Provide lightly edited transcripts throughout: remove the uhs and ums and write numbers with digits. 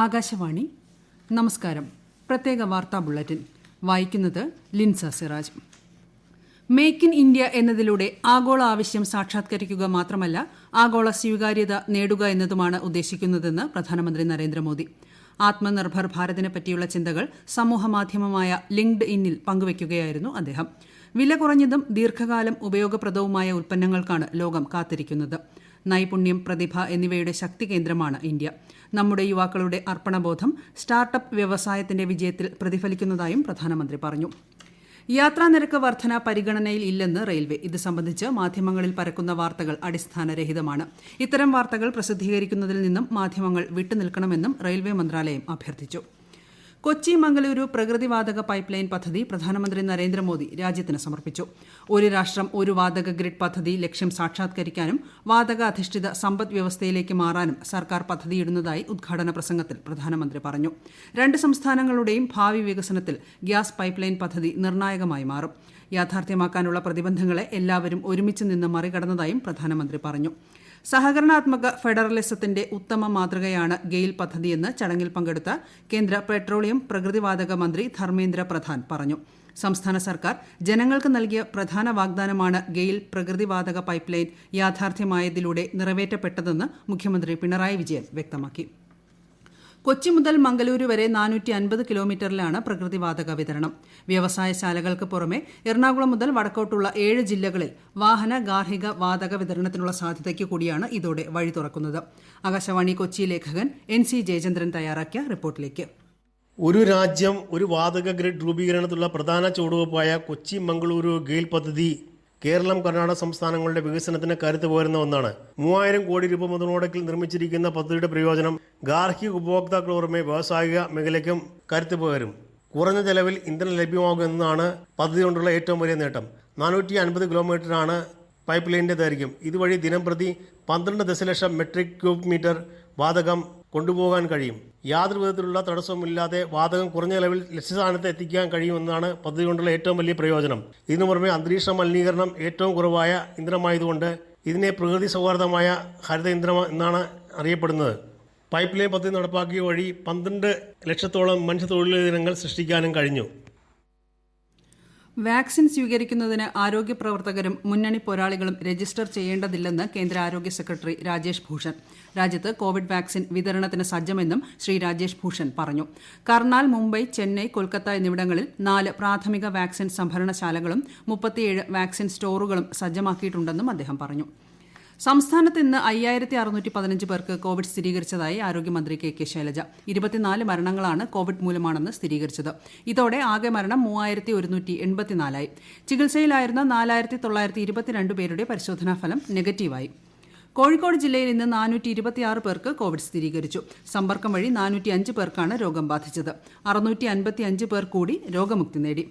ആകാശവാണി. നമസ്കാരം. പ്രത്യേക വാർത്താ ബുള്ളറ്റിൻ വായിക്കുന്നത് Linsa Siraj. Make in India എന്നതിലൂടെ ആഗോള ആവശ്യം സാക്ഷാത്കരിക്കുക മാത്രമല്ല, ആഗോള സ്വീകാര്യത നേടുക എന്നതുമാണ് ഉദ്ദേശിക്കുന്നതെന്ന് പ്രധാനമന്ത്രി നരേന്ദ്രമോദി. ആത്മനിർഭർ ഭാരതിനെ പറ്റിയുള്ള ചിന്തകൾ സമൂഹമാധ്യമമായ ലിങ്ക്ഡ് ഇന്നിൽ പങ്കുവയ്ക്കുകയായിരുന്നു അദ്ദേഹം. വില കുറഞ്ഞതും ദീർഘകാലം ഉപയോഗപ്രദവുമായ ഉൽപ്പന്നങ്ങൾക്കാണ് ലോകം കാത്തിരിക്കുന്നത്. നൈപുണ്യം, പ്രതിഭ എന്നിവയുടെ ശക്തി കേന്ദ്രമാണ് ഇന്ത്യ. നമ്മുടെ യുവാക്കളുടെ അർപ്പണബോധം സ്റ്റാർട്ടപ്പ് വ്യവസായത്തിന്റെ വിജയത്തിൽ പ്രതിഫലിക്കുന്നതായും പ്രധാനമന്ത്രി പറഞ്ഞു. യാത്രാനിരക്ക് വർധന പരിഗണനയിൽ ഇല്ലെന്ന് റെയിൽവേ. ഇത് സംബന്ധിച്ച് മാധ്യമങ്ങളിൽ പരക്കുന്ന വാർത്തകൾ അടിസ്ഥാനരഹിതമാണ്. ഇത്തരം വാർത്തകൾ പ്രസിദ്ധീകരിക്കുന്നതിൽ നിന്നും മാധ്യമങ്ങൾ വിട്ടുനിൽക്കണമെന്നും റെയിൽവേ മന്ത്രാലയം അഭ്യർത്ഥിച്ചു. കൊച്ചി മംഗളൂരു പ്രകൃതിവാതക പൈപ്പ് ലൈൻ പദ്ധതി പ്രധാനമന്ത്രി നരേന്ദ്രമോദി രാജ്യത്തിന് സമർപ്പിച്ചു. ഒരു രാഷ്ട്രം ഒരു വാതക ഗ്രിഡ് പദ്ധതി ലക്ഷ്യം സാക്ഷാത്കരിക്കാനും വാതക അധിഷ്ഠിത സമ്പദ് വ്യവസ്ഥയിലേക്ക് മാറാനും സർക്കാർ പദ്ധതിയിടുന്നതായി ഉദ്ഘാടന പ്രസംഗത്തിൽ പ്രധാനമന്ത്രി പറഞ്ഞു. രണ്ട് സംസ്ഥാനങ്ങളുടെയും ഭാവി വികസനത്തിൽ ഗ്യാസ് പൈപ്പ് ലൈൻ പദ്ധതി നിർണായകമായി മാറും. യാഥാർത്ഥ്യമാക്കാനുള്ള പ്രതിബന്ധങ്ങളെ എല്ലാവരും ഒരുമിച്ച് നിന്ന് മറികടന്നതായും പ്രധാനമന്ത്രി പറഞ്ഞു. സഹകരണാത്മക ഫെഡറലിസത്തിന്റെ ഉത്തമ മാതൃകയാണ് ഗെയിൽ പദ്ധതിയെന്ന് ചടങ്ങിൽ പങ്കെടുത്ത കേന്ദ്ര പെട്രോളിയം പ്രകൃതിവാതക മന്ത്രി ധർമ്മേന്ദ്ര പ്രധാൻ പറഞ്ഞു. സംസ്ഥാന സർക്കാർ ജനങ്ങൾക്ക് നൽകിയ പ്രധാന വാഗ്ദാനമാണ് ഗെയിൽ പ്രകൃതിവാതക പൈപ്പ് ലൈൻ യാഥാർത്ഥ്യമായതിലൂടെ നിറവേറ്റപ്പെട്ടതെന്ന് മുഖ്യമന്ത്രി പിണറായി വിജയൻ വ്യക്തമാക്കി. കൊച്ചി മുതൽ മംഗളൂരു വരെ 450 കിലോമീറ്ററിലാണ് പ്രകൃതിവാതക വിതരണം. വ്യവസായശാലകൾക്ക് പുറമെ എറണാകുളം മുതൽ വടക്കോട്ടുള്ള 7 ജില്ലകളിൽ വാഹന ഗാർഹിക വാതക വിതരണത്തിനുള്ള സാധ്യതയ്ക്ക് കൂടിയാണ് ഇതോടെ വഴി തുറക്കുന്നത്. ആകാശവാണി കൊച്ചി ലേഖകൻ NC ജയചന്ദ്രൻ തയ്യാറാക്കിയ റിപ്പോർട്ടിലേക്ക്. ഒരു രാജ്യം ഒരു വാതക ഗ്രിഡ് രൂപീകരണത്തിലുള്ള പ്രധാന ചുവടുവയ്പായ കൊച്ചി മംഗളൂരു ഗെയിൽ പദ്ധതി കേരളം, കർണാടക സംസ്ഥാനങ്ങളുടെ വികസനത്തിന് കരുത്ത് പകരുന്ന ഒന്നാണ്. 3000 കോടി രൂപ മുതൽമുടക്കിൽ നിർമ്മിച്ചിരിക്കുന്ന പദ്ധതിയുടെ പ്രയോജനം ഗാർഹിക ഉപഭോക്താക്കൾ പുറമെ വ്യാവസായിക മേഖലയ്ക്കും കരുത്ത് പകരും. കുറഞ്ഞ ചെലവിൽ ഇന്ധനം ലഭ്യമാകുമെന്നതാണ് പദ്ധതി കൊണ്ടുള്ള ഏറ്റവും വലിയ നേട്ടം. 450 കിലോമീറ്ററാണ് പൈപ്പ് ലൈനിന്റെ ദൈർഘ്യം. ഇതുവഴി ദിനംപ്രതി 12 ദശലക്ഷം മെട്രിക് ക്യൂബ് മീറ്റർ വാതകം കൊണ്ടുപോകാൻ കഴിയും. യാതൊരു വിധത്തിലുള്ള തടസ്സവുമില്ലാതെ വാതകം കുറഞ്ഞ ചെലവിൽ ലക്ഷ്യസ്ഥാനത്ത് എത്തിക്കാൻ കഴിയുമെന്നാണ് പദ്ധതി കൊണ്ടുള്ള ഏറ്റവും വലിയ പ്രയോജനം. ഇതിനു പുറമെ അന്തരീക്ഷ മലിനീകരണം ഏറ്റവും കുറവായ ഇന്ധനമായതുകൊണ്ട് ഇതിനെ പ്രകൃതി സൗഹാർദ്ദമായ ഹരിത ഇന്ധനം എന്നാണ് അറിയപ്പെടുന്നത്. പൈപ്പ് ലൈൻ പദ്ധതി നടപ്പാക്കിയ വഴി 12 ലക്ഷത്തോളം മനുഷ്യ തൊഴിലിടങ്ങൾ സൃഷ്ടിക്കാനും കഴിഞ്ഞു. വാക്സിൻ സ്വീകരിക്കുന്നതിന് ആരോഗ്യ പ്രവർത്തകരും മുന്നണി പോരാളികളും രജിസ്റ്റർ ചെയ്യേണ്ടതില്ലെന്ന് കേന്ദ്ര ആരോഗ്യ സെക്രട്ടറി രാജേഷ് ഭൂഷൺ. രാജ്യത്ത് കോവിഡ് വാക്സിൻ വിതരണത്തിന് സജ്ജമെന്നും ശ്രീ രാജേഷ് ഭൂഷൺ പറഞ്ഞു. കർണാൽ, മുംബൈ, ചെന്നൈ, കൊൽക്കത്ത എന്നിവിടങ്ങളിൽ 4 പ്രാഥമിക വാക്സിൻ സംഭരണശാലകളും 37 വാക്സിൻ സ്റ്റോറുകളും സജ്ജമാക്കിയിട്ടുണ്ടെന്നും അദ്ദേഹം പറഞ്ഞു. സംസ്ഥാനത്ത് ഇന്ന് 5615 പേർക്ക് കോവിഡ് സ്ഥിരീകരിച്ചതായി ആരോഗ്യമന്ത്രി കെ ശൈലജ. 24 മരണങ്ങളാണ് കോവിഡ് മൂലമാണെന്ന് സ്ഥിരീകരിച്ചത്. ഇതോടെ ആകെ മരണം 3184ആയി. ചികിത്സയിലായിരുന്ന 4922 പേരുടെ പരിശോധനാ ഫലം നെഗറ്റീവായി. കോഴിക്കോട് ജില്ലയിൽ ഇന്ന് 426 പേർക്ക് കോവിഡ് സ്ഥിരീകരിച്ചു. സമ്പർക്കം വഴി 405 പേർക്കാണ് രോഗം ബാധിച്ചത്. 655 പേർ കൂടി രോഗമുക്തി നേടി.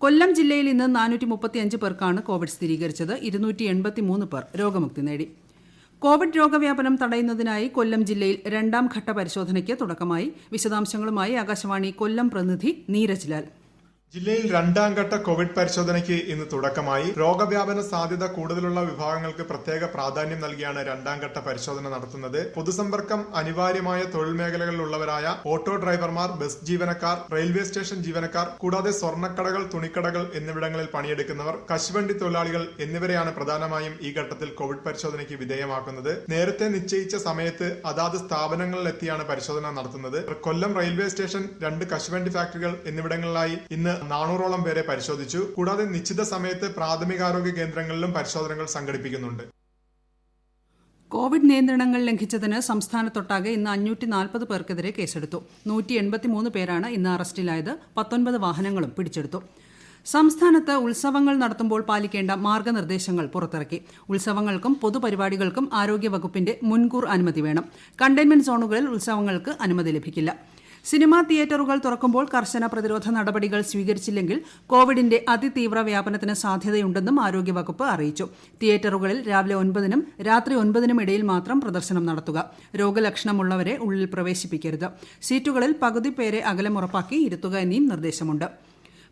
കൊല്ലം ജില്ലയിൽ ഇന്ന് 435 പേർക്കാണ് കോവിഡ് സ്ഥിരീകരിച്ചത്. 283 പേർ രോഗമുക്തി നേടി. കോവിഡ് രോഗവ്യാപനം തടയുന്നതിനായി കൊല്ലം ജില്ലയിൽ 2ാം ഘട്ട പരിശോധനയ്ക്ക് തുടക്കമായി. വിശദാംശങ്ങളുമായി ആകാശവാണി കൊല്ലം പ്രതിനിധി നീരജ് ലാൽ. ജില്ലയിൽ 2ാം ഘട്ട കോവിഡ് പരിശോധനയ്ക്ക് ഇന്ന് തുടക്കമായി. രോഗവ്യാപന സാധ്യത കൂടുതലുള്ള വിഭാഗങ്ങൾക്ക് പ്രത്യേക പ്രാധാന്യം നൽകിയാണ് 2ാം ഘട്ട പരിശോധന നടത്തുന്നത്. പൊതുസമ്പർക്കം അനിവാര്യമായ തൊഴിൽ മേഖലകളിലുള്ളവരായ ഓട്ടോ ഡ്രൈവർമാർ, ബസ് ജീവനക്കാർ, റെയിൽവേ സ്റ്റേഷൻ ജീവനക്കാർ, കൂടാതെ സ്വർണ്ണക്കടകൾ, തുണിക്കടകൾ എന്നിവിടങ്ങളിൽ പണിയെടുക്കുന്നവർ, കശുവണ്ടി തൊഴിലാളികൾ എന്നിവരെയാണ് പ്രധാനമായും ഈ ഘട്ടത്തിൽ കോവിഡ് പരിശോധനയ്ക്ക് വിധേയമാക്കുന്നത്. നേരത്തെ നിശ്ചയിച്ച സമയത്ത് അതാത് സ്ഥാപനങ്ങളിലെത്തിയാണ് പരിശോധന നടത്തുന്നത്. കൊല്ലം റെയിൽവേ സ്റ്റേഷൻ, 2 കശുവണ്ടി ഫാക്ടറികൾ എന്നിവിടങ്ങളിലായി ഇന്ന് 400ഓളം പേരെ പരിശോധിച്ചു. കൂടാതെ നിശ്ചിത സമയത്ത് പ്രാഥമികാരോഗ്യ കേന്ദ്രങ്ങളിലും പരിശോധനകൾ സംഘടിപ്പിക്കുന്നുണ്ട്. കോവിഡ് നിയന്ത്രണങ്ങൾ ലംഘിച്ചതിന് സംസ്ഥാനത്തൊട്ടാകെ ഇന്ന് 540 പേർക്കെതിരെ കേസെടുത്തു. 183 പേരാണ് ഇന്ന് അറസ്റ്റിലായത്. 19 വാഹനങ്ങളും പിടിച്ചെടുത്തു. സംസ്ഥാനത്ത് ഉത്സവങ്ങൾ നടത്തുമ്പോൾ പാലിക്കേണ്ട മാർഗനിർദ്ദേശങ്ങൾ പുറത്തിറക്കി. ഉത്സവങ്ങൾക്കും പൊതുപരിപാടികൾക്കും ആരോഗ്യവകുപ്പിന്റെ മുൻകൂർ അനുമതി വേണം. കണ്ടെയ്ൻമെന്റ് സോണുകളിൽ ഉത്സവങ്ങൾക്ക് അനുമതി ലഭിക്കില്ല. സിനിമാ തിയേറ്ററുകൾ തുറക്കുമ്പോൾ കർശന പ്രതിരോധ നടപടികൾ സ്വീകരിച്ചില്ലെങ്കിൽ കോവിഡിന്റെ അതിതീവ്ര വ്യാപനത്തിന് സാധ്യതയുണ്ടെന്നും ആരോഗ്യവകുപ്പ് അറിയിച്ചു. തിയേറ്ററുകളിൽ രാവിലെ 9നും രാത്രി 9നും ഇടയിൽ മാത്രം പ്രദർശനം നടത്തുക. രോഗലക്ഷണമുള്ളവരെ ഉള്ളിൽ പ്രവേശിപ്പിക്കരുത്. സീറ്റുകളിൽ പകുതി പേരെ അകലം ഉറപ്പാക്കി ഇരുത്തുക എന്നീ നിർദ്ദേശമുണ്ട്.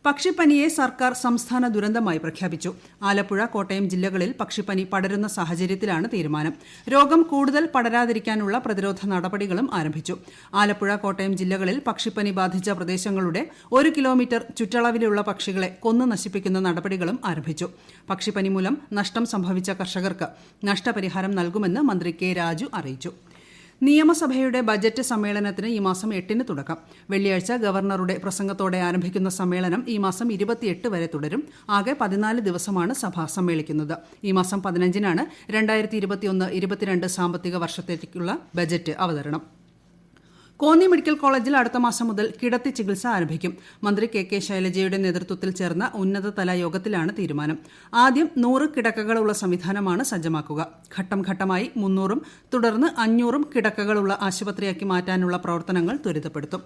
പക്ഷിപ്പനിയെ സർക്കാർ സംസ്ഥാന ദുരന്തമായി പ്രഖ്യാപിച്ചു. ആലപ്പുഴ, കോട്ടയം ജില്ലകളിൽ പക്ഷിപ്പനി പടരുന്ന സാഹചര്യത്തിലാണ് തീരുമാനം. രോഗം കൂടുതൽ പടരാതിരിക്കാനുള്ള പ്രതിരോധ നടപടികളും ആരംഭിച്ചു. ആലപ്പുഴ, കോട്ടയം ജില്ലകളിൽ പക്ഷിപ്പനി ബാധിച്ച പ്രദേശങ്ങളുടെ 1 കിലോമീറ്റർ ചുറ്റളവിലുള്ള പക്ഷികളെ കൊന്നു നശിപ്പിക്കുന്ന നടപടികളും ആരംഭിച്ചു. പക്ഷിപ്പനി മൂലം നഷ്ടം സംഭവിച്ച കർഷകർക്ക് നഷ്ടപരിഹാരം നൽകുമെന്ന് മന്ത്രി കെ രാജു അറിയിച്ചു. നിയമസഭയുടെ ബജറ്റ് സമ്മേളനത്തിന് ഈ മാസം 8-ന് തുടക്കം. വെള്ളിയാഴ്ച ഗവർണറുടെ പ്രസംഗത്തോടെ ആരംഭിക്കുന്ന സമ്മേളനം ഈ മാസം 28 വരെ തുടരും. ആകെ 14 ദിവസമാണ് സഭ സമ്മേളിക്കുന്നത്. ഈ മാസം 15-നാണ് 2021-22 സാമ്പത്തിക വർഷത്തേക്കുള്ള ബജറ്റ് അവതരണം. കോന്നി മെഡിക്കൽ കോളേജിൽ അടുത്ത മാസം മുതൽ കിടത്തി ചികിത്സ ആരംഭിക്കും. മന്ത്രി കെ ശൈലജയുടെ നേതൃത്വത്തിൽ ചേർന്ന ഉന്നതതല യോഗത്തിലാണ് തീരുമാനം. ആദ്യം 100 കിടക്കകളുള്ള സംവിധാനമാണ് സജ്ജമാക്കുക. ഘട്ടം ഘട്ടമായി 300-ഉം തുടർന്ന് 500-ഉം കിടക്കകളുള്ള ആശുപത്രിയാക്കി മാറ്റാനുള്ള പ്രവർത്തനങ്ങൾ ത്വരിതപ്പെടുത്തും.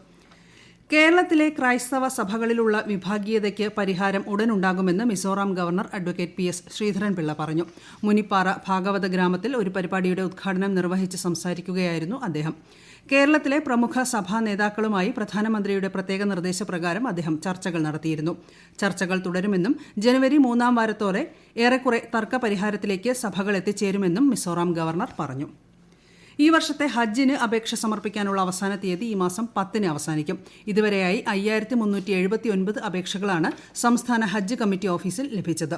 കേരളത്തിലെ ക്രൈസ്തവ സഭകളിലുള്ള വിഭാഗീയതയ്ക്ക് പരിഹാരം ഉടനുണ്ടാകുമെന്ന് Mizoram governor advocate PS Sreedharan Pillai പറഞ്ഞു. മുനിപ്പാറ ഭാഗവത ഗ്രാമത്തിൽ ഒരു പരിപാടിയുടെ ഉദ്ഘാടനം നിർവഹിച്ച് സംസാരിക്കുകയായിരുന്നു അദ്ദേഹം. കേരളത്തിലെ പ്രമുഖ സഭാ നേതാക്കളുമായി പ്രധാനമന്ത്രിയുടെ പ്രത്യേക നിർദ്ദേശപ്രകാരം അദ്ദേഹം ചർച്ചകൾ നടത്തിയിരുന്നു. ചർച്ചകൾ തുടരുമെന്നും ജനുവരി 3-ാം വാരത്തോടെ ഏറെക്കുറെ തർക്കപരിഹാരത്തിലേക്ക് സഭകൾ എത്തിച്ചേരുമെന്നും മിസോറാം ഗവർണർ പറഞ്ഞു. ഈ വർഷത്തെ ഹജ്ജിന് അപേക്ഷ സമർപ്പിക്കാനുള്ള അവസാന തീയതി ഈ മാസം 10-ന് അവസാനിക്കും. ഇതുവരെയായി 5379 അപേക്ഷകളാണ് സംസ്ഥാന ഹജ്ജ് കമ്മിറ്റി ഓഫീസിൽ ലഭിച്ചത്.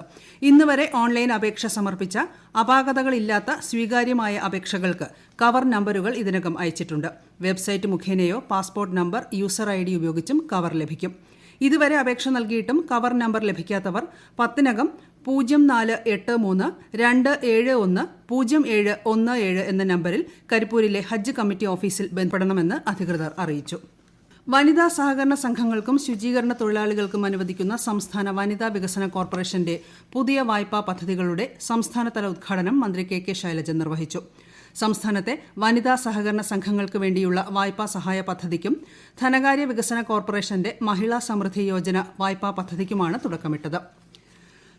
ഇന്ന് വരെ ഓൺലൈൻ അപേക്ഷ സമർപ്പിച്ച അപാകതകളില്ലാത്ത സ്വീകാര്യമായ അപേക്ഷകൾക്ക് കവർ നമ്പറുകൾ ഇതിനകം അയച്ചിട്ടുണ്ട്. വെബ്സൈറ്റ് മുഖേനയോ പാസ്പോർട്ട് നമ്പർ, യൂസർ ID ഉപയോഗിച്ചും കവർ ലഭിക്കും. ഇതുവരെ അപേക്ഷ നൽകിയിട്ടും കവർ നമ്പർ ലഭിക്കാത്തവർ 10-നകം 0483-271-0717 എന്ന നമ്പറിൽ കരിപ്പൂരിലെ ഹജ്ജ് കമ്മിറ്റി ഓഫീസിൽ ബന്ധപ്പെടണമെന്ന് അധികൃതർ അറിയിച്ചു. വനിതാ സഹകരണ സംഘങ്ങൾക്കും ശുചീകരണ തൊഴിലാളികൾക്കും അനുവദിക്കുന്ന സംസ്ഥാന വനിതാ വികസന കോർപ്പറേഷന്റെ പുതിയ വായ്പാ പദ്ധതികളുടെ സംസ്ഥാനതല ഉദ്ഘാടനം മന്ത്രി കെ ശൈലജ നിർവഹിച്ചു. സംസ്ഥാനത്തെ വനിതാ സഹകരണ സംഘങ്ങൾക്ക് വേണ്ടിയുള്ള വായ്പാ സഹായ പദ്ധതിക്കും ധനകാര്യ വികസന കോർപ്പറേഷന്റെ മഹിളാ സമൃദ്ധി യോജന വായ്പാ പദ്ധതിക്കുമാണ് തുടക്കമിട്ടത്.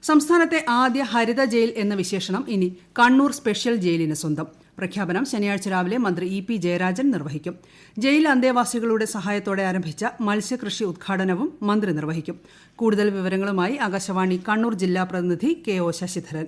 സംസ്ഥാനത്തെ ആദ്യ ഹരിത ജയിൽ എന്ന വിശേഷണം ഇനി കണ്ണൂർ സ്പെഷ്യൽ ജയിലിന് സ്വന്തം. പ്രഖ്യാപനം ശനിയാഴ്ച രാവിലെ മന്ത്രി EP ജയരാജൻ നിർവഹിക്കും. ജയിൽ അന്തേവാസികളുടെ സഹായത്തോടെ ആരംഭിച്ച മത്സ്യകൃഷി ഉദ്ഘാടനവും മന്ത്രി നിർവഹിക്കും. കൂടുതൽ വിവരങ്ങളുമായി ആകാശവാണി കണ്ണൂർ ജില്ലാ പ്രതിനിധി KO ശശിധരൻ.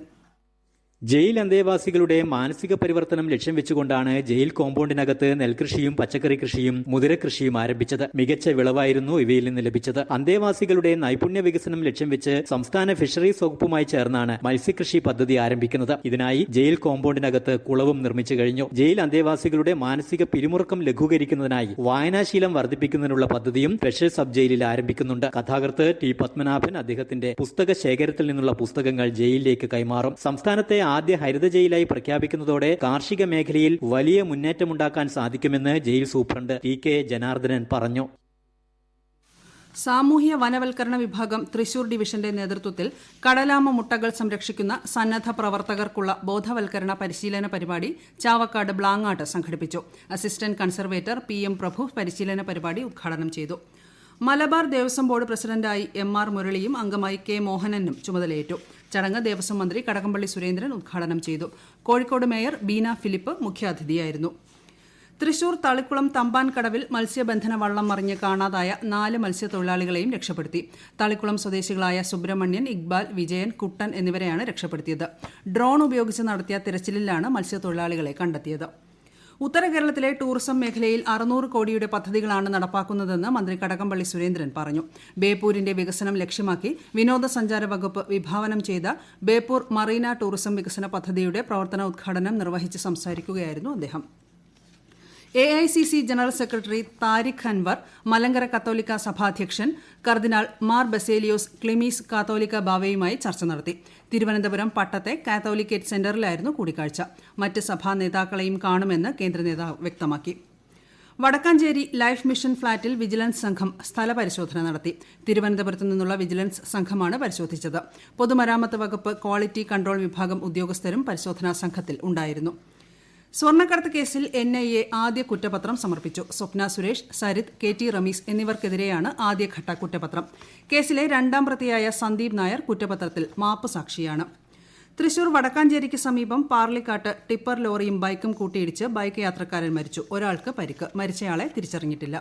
ജയിൽ അന്തേവാസികളുടെ മാനസിക പരിവർത്തനം ലക്ഷ്യം വെച്ചുകൊണ്ടാണ് ജയിൽ കോമ്പൗണ്ടിനകത്ത് നെൽകൃഷിയും പച്ചക്കറി കൃഷിയും മുതിരകൃഷിയും ആരംഭിച്ചത്. മികച്ച വിളവായിരുന്നു ഇവയിൽ നിന്ന് ലഭിച്ചത്. അന്തേവാസികളുടെ നൈപുണ്യ വികസനം ലക്ഷ്യം വെച്ച് സംസ്ഥാന ഫിഷറീസ് വകുപ്പുമായി ചേർന്നാണ് മത്സ്യകൃഷി പദ്ധതി ആരംഭിക്കുന്നത്. ഇതിനായി ജയിൽ കോമ്പൗണ്ടിനകത്ത് കുളവും നിർമ്മിച്ചു കഴിഞ്ഞു. ജയിൽ അന്തേവാസികളുടെ മാനസിക പിരിമുറുക്കം ലഘൂകരിക്കുന്നതിനായി വായനാശീലം വർദ്ധിപ്പിക്കുന്നതിനുള്ള പദ്ധതിയും സ്പെഷ്യൽ സബ് ജയിലിൽ ആരംഭിക്കുന്നുണ്ട്. കഥാകൃത്ത് T പത്മനാഭൻ അദ്ദേഹത്തിന്റെ പുസ്തക ശേഖരത്തിൽ നിന്നുള്ള പുസ്തകങ്ങൾ ജയിലിലേക്ക് കൈമാറും. സംസ്ഥാനത്തെ ആദ്യ ഹരിത ജയിലായി പ്രഖ്യാപിക്കുന്നതോടെ കാർഷിക മേഖലയിൽ വലിയ മുന്നേറ്റമുണ്ടാക്കാൻ സാധിക്കുമെന്ന് ജയിൽ സൂപ്രണ്ട് TK ജനാർദ്ദനൻ പറഞ്ഞു. സാമൂഹ്യ വനവൽക്കരണ വിഭാഗം തൃശൂർ ഡിവിഷന്റെ നേതൃത്വത്തിൽ കടലാമ മുട്ടകൾ സംരക്ഷിക്കുന്ന സന്നദ്ധ പ്രവർത്തകർക്കുള്ള ബോധവൽക്കരണ പരിശീലന പരിപാടി ചാവക്കാട് ബ്ലാങ്ങാട്ട് സംഘടിപ്പിച്ചു. അസിസ്റ്റന്റ് കൺസർവേറ്റർ PM പ്രഭു പരിശീലന പരിപാടി ഉദ്ഘാടനം ചെയ്തു. മലബാർ ദേവസ്വം ബോർഡ് പ്രസിഡന്റായി MR മുരളിയും അംഗമായി K മോഹനനും ചുമതലയേറ്റു. ചടങ്ങ് ദേവസ്വം മന്ത്രി കടകംപള്ളി സുരേന്ദ്രൻ ഉദ്ഘാടനം ചെയ്തു. കോഴിക്കോട് മേയർ ബീന ഫിലിപ്പ് മുഖ്യാതിഥിയായിരുന്നു. തൃശൂർ തളിക്കുളം തമ്പാൻ കടവിൽ മത്സ്യബന്ധന വള്ളം മറിഞ്ഞ് കാണാതായ 4 മത്സ്യത്തൊഴിലാളികളെയും രക്ഷപ്പെടുത്തി. തളിക്കുളം സ്വദേശികളായ സുബ്രഹ്മണ്യൻ, ഇക്ബാൽ, വിജയൻ, കുട്ടൻ എന്നിവരെയാണ് രക്ഷപ്പെടുത്തിയത്. ഡ്രോൺ ഉപയോഗിച്ച് നടത്തിയ തിരച്ചിലിലാണ് മത്സ്യത്തൊഴിലാളികളെ കണ്ടെത്തിയത്. ഉത്തര കേരളത്തിലെ ടൂറിസം മേഖലയിൽ 600 കോടിയുടെ പദ്ധതികളാണ് നടപ്പാക്കുന്നതെന്ന് മന്ത്രി കടകംപള്ളി സുരേന്ദ്രൻ പറഞ്ഞു. ബേപ്പൂരിന്റെ വികസനം ലക്ഷ്യമാക്കി വിനോദസഞ്ചാര വകുപ്പ് വിഭാവനം ചെയ്ത ബേപ്പൂർ മറീന ടൂറിസം വികസന പദ്ധതിയുടെ പ്രവർത്തന ഉദ്ഘാടനം നിർവഹിച്ച് സംസാരിക്കുകയായിരുന്നു അദ്ദേഹം. AICC general secretary Tariq Anwar, Malankara കത്തോലിക്ക സഭാധ്യക്ഷൻ കർദിനാൾ മാർ ബസേലിയോസ് ക്ലിമീസ് കാത്തോലിക്ക ബാവയുമായി ചർച്ച നടത്തി. തിരുവനന്തപുരം പട്ടത്തെ കാത്തോലിക്കേറ്റ് സെന്ററിലായിരുന്നു കൂടിക്കാഴ്ച. മറ്റ് സഭാ നേതാക്കളെയും കാണുമെന്ന് കേന്ദ്ര നേതാവ് വ്യക്തമാക്കി. വടക്കാഞ്ചേരി ലൈഫ് മിഷൻ ഫ്ളാറ്റിൽ വിജിലൻസ് സംഘം സ്ഥലപരിശോധന നടത്തി. തിരുവനന്തപുരത്തു നിന്നുള്ള വിജിലൻസ് സംഘമാണ് പരിശോധിച്ചത്. പൊതുമരാമത്ത് വകുപ്പ് ക്വാളിറ്റി കൺട്രോൾ വിഭാഗം ഉദ്യോഗസ്ഥരും പരിശോധനാ സംഘത്തിൽ ഉണ്ടായിരുന്നു. സ്വർണ്ണക്കടത്ത് കേസിൽ NIA ആദ്യ കുറ്റപത്രം സമർപ്പിച്ചു. സ്വപ്ന സുരേഷ്, സരിത്, KT റമീസ് എന്നിവർക്കെതിരെയാണ് ആദ്യഘട്ട കുറ്റപത്രം. കേസിലെ 2ാം പ്രതിയായ സന്ദീപ് നായർ കുറ്റപത്രത്തിൽ മാപ്പ് സാക്ഷിയാണ്. തൃശൂർ വടക്കാഞ്ചേരിക്ക് സമീപം പാർലിക്കാട്ട് ടിപ്പർ ലോറിയും ബൈക്കും കൂട്ടിയിടിച്ച് ബൈക്ക് യാത്രക്കാരൻ മരിച്ചു. ഒരാൾക്ക് പരിക്ക്. മരിച്ചയാളെ തിരിച്ചറിഞ്ഞിട്ടില്ല.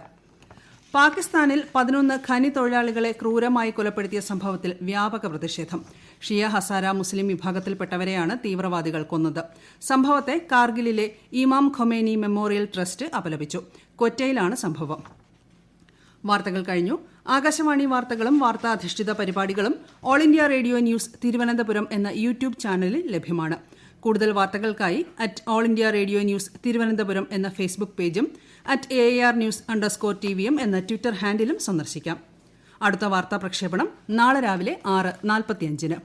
പാകിസ്ഥാനിൽ 11 ഖനി തൊഴിലാളികളെ ക്രൂരമായി കൊലപ്പെടുത്തിയ സംഭവത്തിൽ വ്യാപക പ്രതിഷേധം. ഷിയ ഹസാര മുസ്ലിം വിഭാഗത്തിൽപ്പെട്ടവരെയാണ് തീവ്രവാദികൾ കൊന്നത്. സംഭവത്തെ കാർഗിലിലെ ഇമാം ഖൊമേനി മെമ്മോറിയൽ ട്രസ്റ്റ് അപലപിച്ചു. ക്വറ്റയിലാണ് സംഭവം. വാർത്തകൾ കഴിഞ്ഞു. ആകാശവാണി വാർത്തകളും വാർത്താധിഷ്ഠിത പരിപാടികളും all India radio news Thiruvananthapuram എന്ന യൂട്യൂബ് ചാനലിൽ ലഭ്യമാണ്. കൂടുതൽ വാർത്തകൾക്കായി @all India radio news Thiruvananthapuram എന്ന ഫേസ്ബുക്ക് പേജും @AAR News_TVM എന്ന ട്വിറ്റർ ഹാൻഡിലും സന്ദർശിക്കാം. അടുത്ത വാർത്താ പ്രക്ഷേപണം നാളെ രാവിലെ 6:45-ന്.